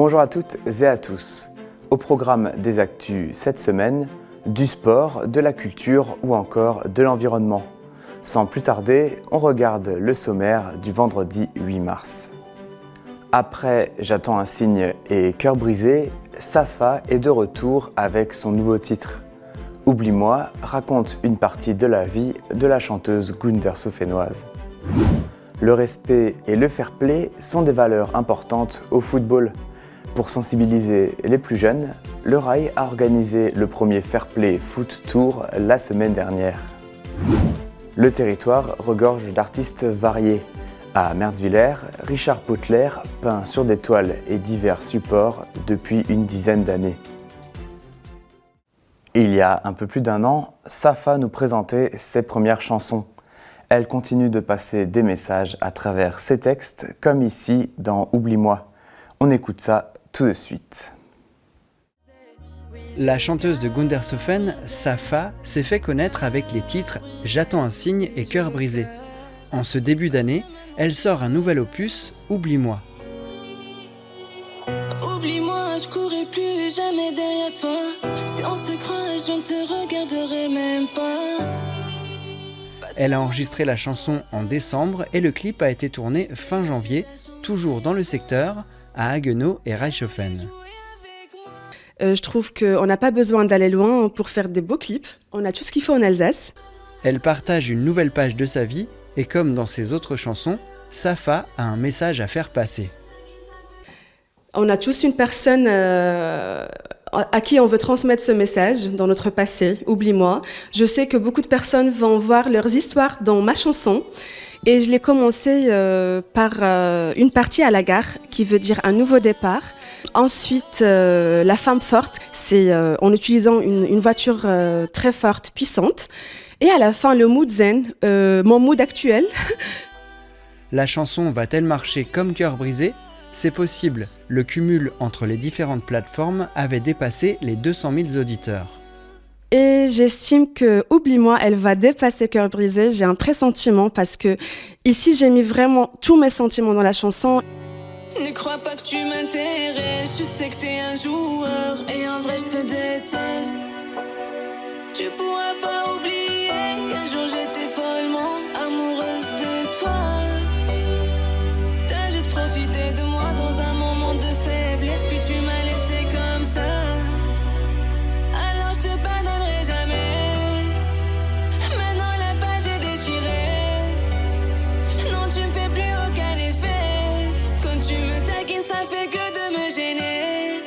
Bonjour à toutes et à tous. Au programme des actus cette semaine, du sport, de la culture ou encore de l'environnement. Sans plus tarder, on regarde le sommaire du vendredi 8 mars. Après J'attends un signe et Cœur brisé, Safa est de retour avec son nouveau titre. Oublie-moi raconte une partie de la vie de la chanteuse gundersofénoise. Le respect et le fair-play sont des valeurs importantes au football. Pour sensibiliser les plus jeunes, le Rail a organisé le premier Fair-Play Foot Tour la semaine dernière. Le territoire regorge d'artistes variés. À Merzwiller, Richard Potler peint sur des toiles et divers supports depuis une dizaine d'années. Il y a un peu plus d'un an, Safa nous présentait ses premières chansons. Elle continue de passer des messages à travers ses textes, comme ici dans Oublie-moi. On écoute ça tout de suite. La chanteuse de Gundershofen, Safa, s'est fait connaître avec les titres « J'attends un signe » et « Cœur brisé ». En ce début d'année, elle sort un nouvel opus, « Oublie-moi ». Oublie-moi, je courrai plus jamais derrière toi. Si on se croise, je ne te regarderai même pas. Elle a enregistré la chanson en décembre et le clip a été tourné fin janvier, toujours dans le secteur, à Haguenau et Reichshofen. Je trouve qu'on n'a pas besoin d'aller loin pour faire des beaux clips. On a tout ce qu'il faut en Alsace. Elle partage une nouvelle page de sa vie et comme dans ses autres chansons, Safa a un message à faire passer. On a tous une personne à qui on veut transmettre ce message dans notre passé, oublie-moi. Je sais que beaucoup de personnes vont voir leurs histoires dans ma chanson et je l'ai commencé par une partie à la gare qui veut dire un nouveau départ. Ensuite, la femme forte, c'est en utilisant une voiture très forte, puissante. Et à la fin, le mood zen, mon mood actuel. La chanson va-t-elle marcher comme Cœur brisé ? C'est possible, le cumul entre les différentes plateformes avait dépassé les 200 000 auditeurs. Et j'estime que Oublie-moi, elle va dépasser Cœur brisé. J'ai un pressentiment parce que ici, j'ai mis vraiment tous mes sentiments dans la chanson. Ne crois pas que tu m'intéresses, je sais que t'es un joueur et en vrai je te déteste. Tu pourras pas oublier qu'un jour j'étais follement amoureuse de toi. T'as juste profité de moi dans un moment de faiblesse, puis tu m'as laissé comme ça. Alors je te pardonnerai jamais. Maintenant la page est déchirée. Non, tu me fais plus aucun effet. Quand tu me taquines, ça fait que de me gêner.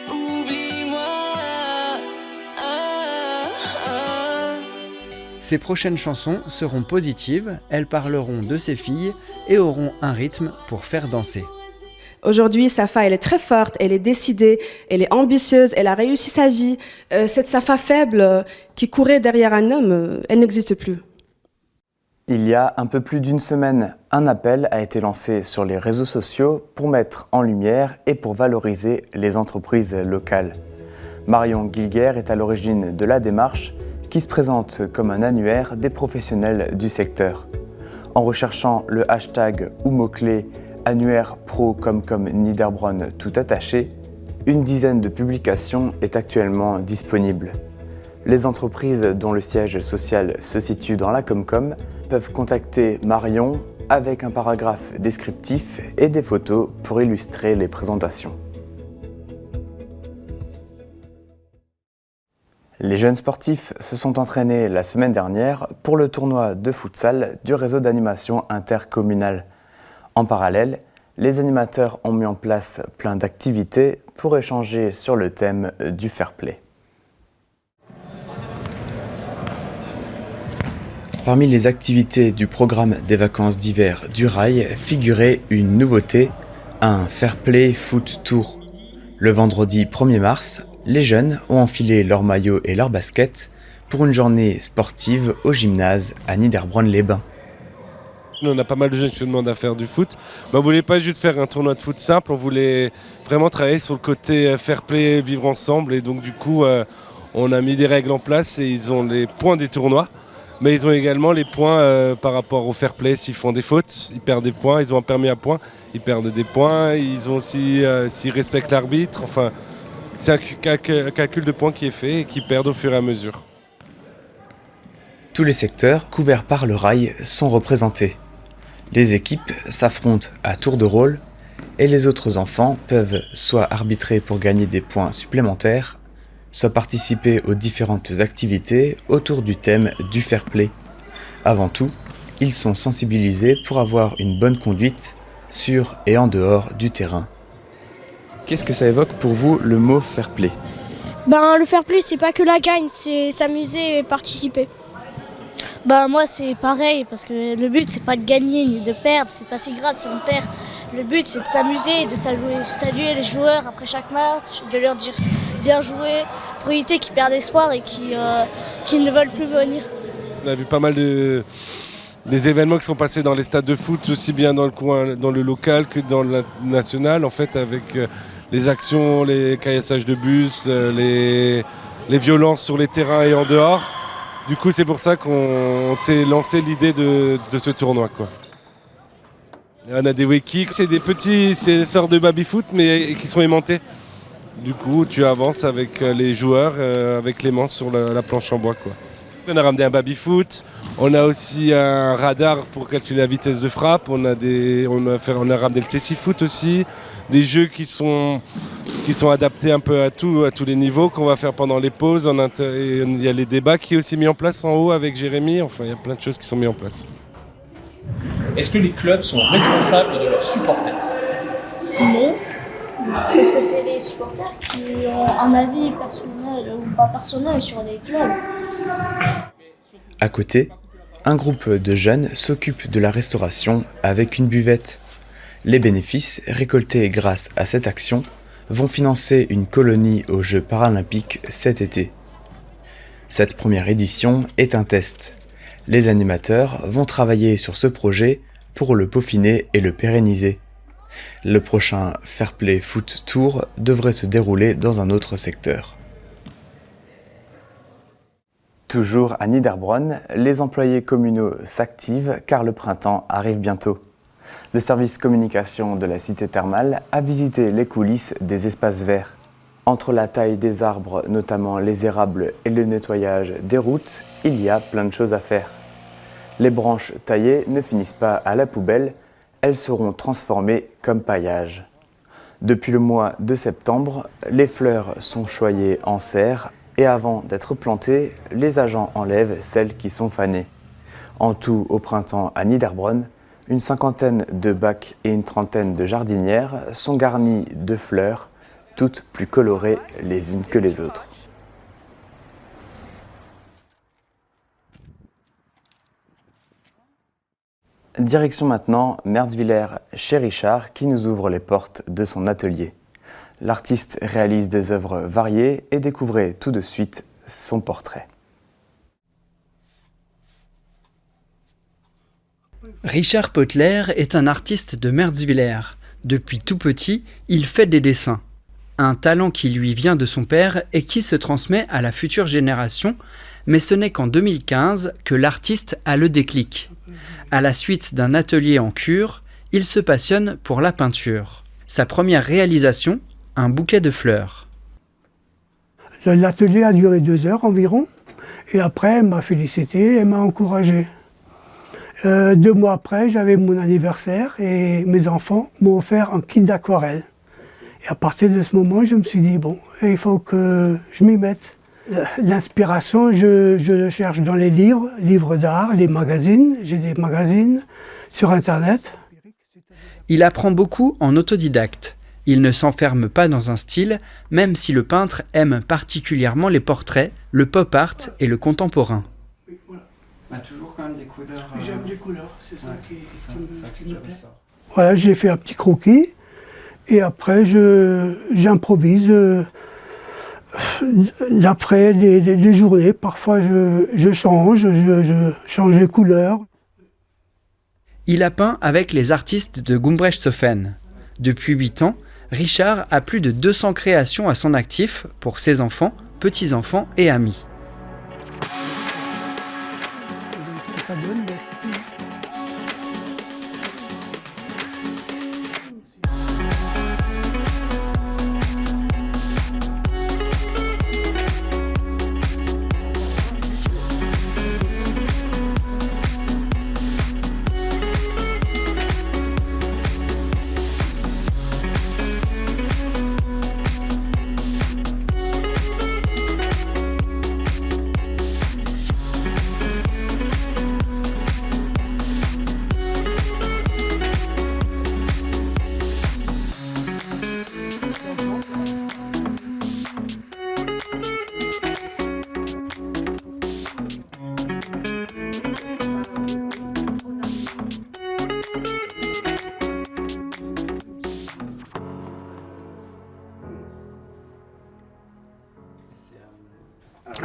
Oublie-moi. Ses prochaines chansons seront positives, elles parleront de ses filles et auront un rythme pour faire danser. Aujourd'hui, Safa, elle est très forte, elle est décidée, elle est ambitieuse, elle a réussi sa vie. Cette Safa faible qui courait derrière un homme, elle n'existe plus. Il y a un peu plus d'une semaine, un appel a été lancé sur les réseaux sociaux pour mettre en lumière et pour valoriser les entreprises locales. Marion Gilguer est à l'origine de la démarche qui se présente comme un annuaire des professionnels du secteur. En recherchant le hashtag ou mot-clé annuaire pro comme Niederbronn tout attaché, une dizaine de publications est actuellement disponible. Les entreprises dont le siège social se situe dans la Comcom peuvent contacter Marion avec un paragraphe descriptif et des photos pour illustrer les présentations. Les jeunes sportifs se sont entraînés la semaine dernière pour le tournoi de futsal du réseau d'animation intercommunal. En parallèle, les animateurs ont mis en place plein d'activités pour échanger sur le thème du fair-play. Parmi les activités du programme des vacances d'hiver du Rail figurait une nouveauté, un fair-play foot tour. Le vendredi 1er mars, les jeunes ont enfilé leurs maillots et leurs baskets pour une journée sportive au gymnase à Niederbronn-les-Bains. On a pas mal de jeunes qui nous demandent à faire du foot. On ne voulait pas juste faire un tournoi de foot simple, on voulait vraiment travailler sur le côté fair play, vivre ensemble. Et donc du coup, on a mis des règles en place et ils ont les points des tournois. Mais ils ont également les points par rapport au fair play. S'ils font des fautes, ils perdent des points. Ils ont un permis à points, ils perdent des points. Ils ont aussi, s'ils respectent l'arbitre, enfin, c'est un calcul de points qui est fait et qui perdent au fur et à mesure. Tous les secteurs couverts par le rail sont représentés. Les équipes s'affrontent à tour de rôle et les autres enfants peuvent soit arbitrer pour gagner des points supplémentaires, soit participer aux différentes activités autour du thème du fair play. Avant tout, ils sont sensibilisés pour avoir une bonne conduite sur et en dehors du terrain. Qu'est-ce que ça évoque pour vous le mot fair play ? Ben, le fair play, c'est pas que la gagne, c'est s'amuser et participer. Bah moi c'est pareil parce que le but c'est pas de gagner ni de perdre, c'est pas si grave si on perd. Le but c'est de s'amuser, de saluer les joueurs après chaque match, de leur dire bien joué pour éviter qu'ils perdent espoir et qu'ils ne veulent plus venir. On a vu pas mal des événements qui sont passés dans les stades de foot, aussi bien dans le coin, dans le local que dans le national, en fait avec les actions, les caillassages de bus, les violences sur les terrains et en dehors. Du coup, c'est pour ça qu'on s'est lancé l'idée de ce tournoi, quoi. On a des wake-kicks, c'est des sortes de baby-foot, mais qui sont aimantés. Du coup, tu avances avec les joueurs, avec les manches sur la planche en bois, quoi. On a ramené un baby-foot, on a aussi un radar pour calculer la vitesse de frappe, on a ramené le Tessi-foot aussi, des jeux qui sont adaptés un peu à tous les niveaux qu'on va faire pendant les pauses. Il y a les débats qui sont aussi mis en place en haut avec Jérémy, enfin il y a plein de choses qui sont mises en place. Est-ce que les clubs sont responsables de leurs supporters ? Non, parce que c'est les supporters qui ont un avis personnel ou pas personnel sur les clubs. À côté, un groupe de jeunes s'occupe de la restauration avec une buvette. Les bénéfices récoltés grâce à cette action vont financer une colonie aux Jeux paralympiques cet été. Cette première édition est un test. Les animateurs vont travailler sur ce projet pour le peaufiner et le pérenniser. Le prochain Fair Play Foot Tour devrait se dérouler dans un autre secteur. Toujours à Niederbronn, les employés communaux s'activent car le printemps arrive bientôt. Le service communication de la cité thermale a visité les coulisses des espaces verts. Entre la taille des arbres, notamment les érables, et le nettoyage des routes, il y a plein de choses à faire. Les branches taillées ne finissent pas à la poubelle, elles seront transformées comme paillage. Depuis le mois de septembre, les fleurs sont choyées en serre et avant d'être plantées, les agents enlèvent celles qui sont fanées. En tout, au printemps à Niederbronn, une cinquantaine de bacs et une trentaine de jardinières sont garnies de fleurs, toutes plus colorées les unes que les autres. Direction maintenant Merzwiller chez Richard qui nous ouvre les portes de son atelier. L'artiste réalise des œuvres variées et découvrez tout de suite son portrait. Richard Potler est un artiste de Merzwiller. Depuis tout petit, il fait des dessins. Un talent qui lui vient de son père et qui se transmet à la future génération, mais ce n'est qu'en 2015 que l'artiste a le déclic. À la suite d'un atelier en cure, il se passionne pour la peinture. Sa première réalisation, un bouquet de fleurs. L'atelier a duré 2 heures environ, et après elle m'a félicité et m'a encouragé. 2 mois après, j'avais mon anniversaire et mes enfants m'ont offert un kit d'aquarelle. Et à partir de ce moment, je me suis dit, bon, il faut que je m'y mette. L'inspiration, je le cherche dans les livres d'art, les magazines. J'ai des magazines sur Internet. Il apprend beaucoup en autodidacte. Il ne s'enferme pas dans un style, même si le peintre aime particulièrement les portraits, le pop art et le contemporain. Toujours quand même des couleurs. J'aime les couleurs, c'est ça qui me plaît. ressort. Voilà, j'ai fait un petit croquis et après j'improvise d'après les journées. Parfois je change les couleurs. Il a peint avec les artistes de Gumbrechtshofen. Depuis 8 ans, Richard a plus de 200 créations à son actif pour ses enfants, petits-enfants et amis. ça donne, ben, c'est tout.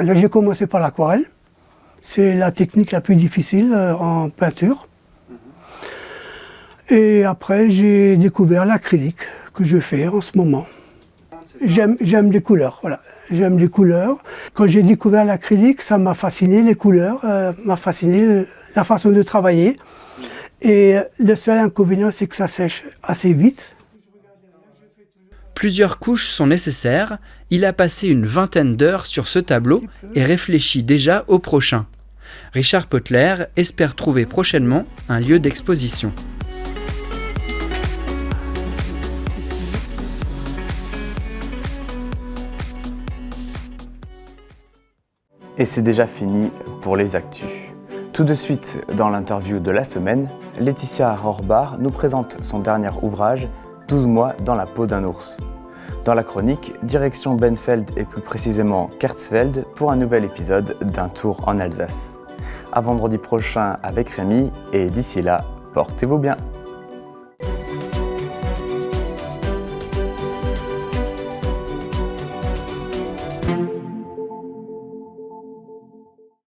Là, j'ai commencé par l'aquarelle. C'est la technique la plus difficile en peinture. Et après, j'ai découvert l'acrylique que je fais en ce moment. J'aime les couleurs, voilà. J'aime les couleurs. Quand j'ai découvert l'acrylique, ça m'a fasciné, les couleurs, m'a fasciné la façon de travailler. Et le seul inconvénient, c'est que ça sèche assez vite. Plusieurs couches sont nécessaires. Il a passé une vingtaine d'heures sur ce tableau et réfléchit déjà au prochain. Richard Potler espère trouver prochainement un lieu d'exposition. Et c'est déjà fini pour les actus. Tout de suite, dans l'interview de la semaine, Laetitia Rohrbach nous présente son dernier ouvrage, 12 mois dans la peau d'un ours. Dans la chronique, direction Benfeld et plus précisément Kertzfeld pour un nouvel épisode d'un tour en Alsace. À vendredi prochain avec Rémi et d'ici là, portez-vous bien.